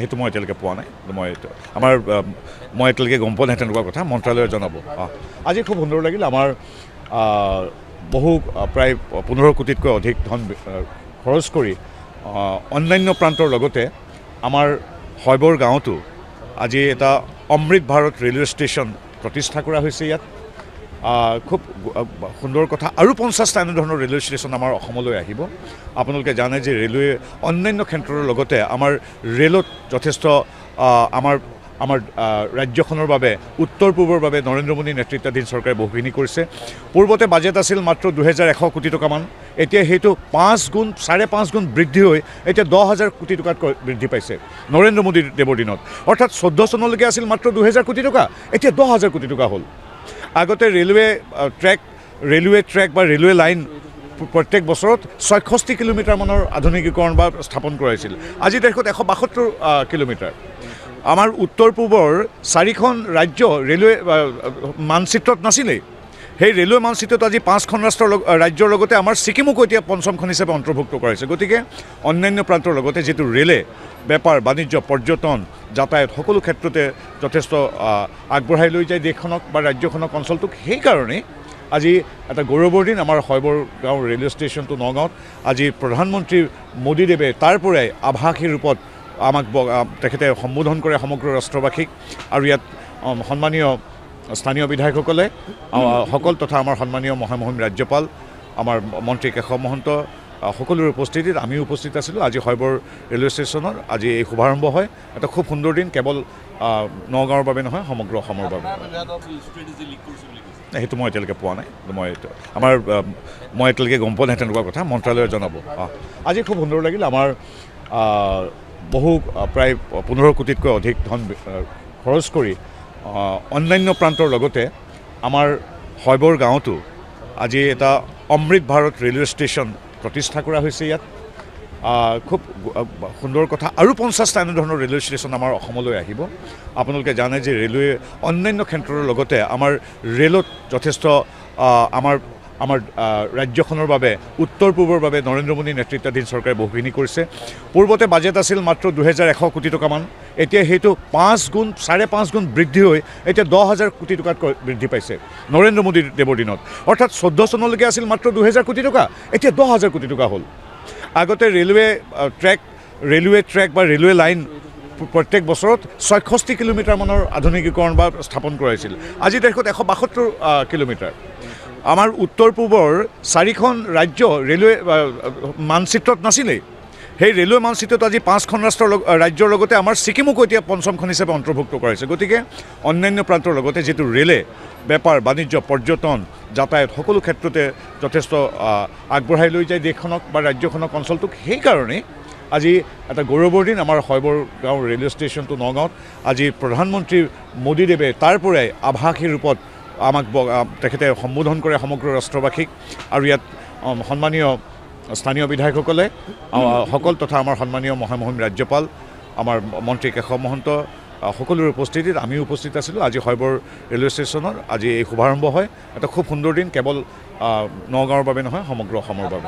সেইটো মই এতিয়ালৈকে পোৱা নাই মই এতিয়ালৈকে গম পোৱা নাই তেনেকুৱা কথা মন্ত্ৰালয়ে জনাব আজি খুব সুন্দৰ লাগিল আমাৰ বহু প্ৰায় 15 কোটিতকৈ অধিক ধন খৰচ কৰি অন্যান্য প্ৰান্তৰ লগতে আমাৰ হয়বৰ গাঁৱতো আজি এটা অমৃত ভাৰত ৰেলৱে ষ্টেচন প্ৰতিষ্ঠা কৰা হৈছে ইয়াত খুব সুন্দৰ কথা আৰু 50টা এনেধৰণৰ ৰেলৱে ষ্টেচন আমাৰ অসমলৈ আহিব আপোনালোকে জানে যে ৰেলৱে অন্যান্য ক্ষেত্ৰৰ লগতে আমাৰ ৰেলত যথেষ্ট আমাৰ ৰাজ্যখনৰ বাবে উত্তৰ পূবৰ বাবে নৰেন্দ্ৰ মোদী নেতৃত্বাধীন চৰকাৰে বহুখিনি কৰিছে পূৰ্বতে বাজেট আছিল মাত্ৰ 2100 কোটি টকামান এতিয়া সেইটো 5 গুণ বৃদ্ধি হৈ এতিয়া 10,000 কোটি টকাতকৈ বৃদ্ধি পাইছে নৰেন্দ্ৰ মোদী দেৱৰ দিনত অৰ্থাৎ 14 চনলৈকে আছিল মাত্ৰ 2000 কোটি টকা এতিয়া 10,000 কোটি টকা হ'ল আগতে ৰেলৱে ট্ৰেক বা ৰেলৱে লাইন প্ৰত্যেক বছৰত 66 কিলোমিটাৰ মানৰ আধুনিকীকৰণ বা স্থাপন কৰাইছিল আজি দেশত 172 কিলোমিটাৰ আমাৰ উত্তৰ পূবৰ 4খন ৰাজ্য ৰেলৱে মানচিত্ৰত নাছিলেই সেই ৰেলৱে মানচিত্ৰত আজি 5খন ৰাজ্যৰ লগতে আমাৰ ছিকিমকো এতিয়া পঞ্চমখন হিচাপে অন্তৰ্ভুক্ত কৰাইছে গতিকে অন্যান্য প্ৰান্তৰ লগতে যেটো ৰেলে বেপাৰ বাণিজ্য পৰ্যটন যাতায়াত সকলো ক্ষেত্ৰতে যথেষ্ট আগবঢ়াই লৈ যায় দেশখনক বা ৰাজ্যখনক অঞ্চলটোক সেই কাৰণে আজি এটা গৌৰৱৰ দিন আমাৰ হয়বৰ গাঁও ৰেলৱে ষ্টেচনটো নগাঁৱত আজি প্ৰধানমন্ত্ৰী মোদীদেৱে তাৰ পৰাই আভাসী ৰূপত আমাক তেখেতে সম্বোধন কৰে সমগ্ৰ ৰাষ্ট্ৰবাসীক আৰু ইয়াত সন্মানীয় স্থানীয় বিধায়কসকলে সকল তথা আমাৰ সন্মানীয় মহামহিম ৰাজ্যপাল আমাৰ মন্ত্ৰী কেশৱ মহন্ত সকলোৰে উপস্থিতিত আমিও উপস্থিত আছিলোঁ আজি হয়বৰ ৰেলৱে ষ্টেচনৰ আজি এই শুভাৰম্ভ হয় এটা খুব সুন্দৰ দিন কেৱল নগাঁৱৰ বাবে নহয় সমগ্ৰ অসমৰ বাবে সেইটো মই এতিয়ালৈকে পোৱা নাই মই এতিয়ালৈকে গম পোৱা নাই তেনেকুৱা কথা মন্ত্ৰালয়ে জনাব আজি খুব সুন্দৰ লাগিল আমাৰ বহু প্ৰায় 15 কোটিতকৈ অধিক ধন খৰচ কৰি অন্যান্য প্ৰান্তৰ লগতে আমাৰ হয়বৰ গাঁৱতো আজি এটা অমৃত ভাৰত ৰেলৱে ষ্টেচন প্ৰতিষ্ঠা কৰা হৈছে ইয়াত খুব সুন্দৰ কথা আৰু 50টা এনেধৰণৰ ৰেলৱে ষ্টেচন আমাৰ অসমলৈ আহিব আপোনালোকে জানে যে ৰেলৱে অন্যান্য ক্ষেত্ৰৰ লগতে আমাৰ ৰেলত যথেষ্ট আমাৰ ৰাজ্যখনৰ বাবে উত্তৰ পূবৰ বাবে নৰেন্দ্ৰ মোদী নেতৃত্বাধীন চৰকাৰে বহুখিনি কৰিছে পূৰ্বতে বাজেট আছিল মাত্ৰ 2100 কোটি টকামান এতিয়া সেইটো 5 গুণ বৃদ্ধি হৈ এতিয়া 10,000 কোটি টকাতকৈ বৃদ্ধি পাইছে নৰেন্দ্ৰ মোদী দেৱৰ দিনত অৰ্থাৎ 14 চনলৈকে আছিল মাত্ৰ 2000 কোটি টকা এতিয়া 10,000 কোটি টকা হ'ল আগতে ৰেলৱে ট্ৰেক বা ৰেলৱে লাইন প্ৰত্যেক বছৰত 66 কিলোমিটাৰ মানৰ আধুনিকীকৰণ বা স্থাপন কৰাইছিল আজি দেশত 172 কিলোমিটাৰ আমাৰ উত্তৰ পূবৰ 4খন ৰাজ্য ৰেলৱে মানচিত্ৰত নাছিলেই সেই ৰেলৱে মানচিত্ৰত আজি 5খন ৰাজ্যৰ লগতে আমাৰ ছিকিমকো এতিয়া পঞ্চমখন হিচাপে অন্তৰ্ভুক্ত কৰাইছে গতিকে অন্যান্য প্ৰান্তৰ লগতে যেটো ৰেলে বেপাৰ বাণিজ্য পৰ্যটন যাতায়াত সকলো ক্ষেত্ৰতে যথেষ্ট আগবঢ়াই লৈ যায় দেশখনক বা ৰাজ্যখনক অঞ্চলটোক সেই কাৰণে আজি এটা গৌৰৱৰ দিন আমাৰ হয়বৰ গাঁও ৰেলৱে ষ্টেচনটো নগাঁৱত আজি প্ৰধানমন্ত্ৰী মোদীদেৱে তাৰ পৰাই আভাসী ৰূপত আমাক তেখেতে সম্বোধন কৰে সমগ্ৰ ৰাষ্ট্ৰবাসীক আৰু ইয়াত সন্মানীয় স্থানীয় বিধায়কসকলে সকল তথা আমাৰ সন্মানীয় মহামহিম ৰাজ্যপাল আমাৰ মন্ত্ৰী কেশৱ মহন্ত সকলোৰে উপস্থিতিত আমিও উপস্থিত আছিলোঁ আজি হয়বৰ ৰেলৱে ষ্টেচনৰ আজি এই শুভাৰম্ভ হয় এটা খুব সুন্দৰ দিন কেৱল নগাঁৱৰ বাবে নহয় সমগ্ৰ অসমৰ বাবে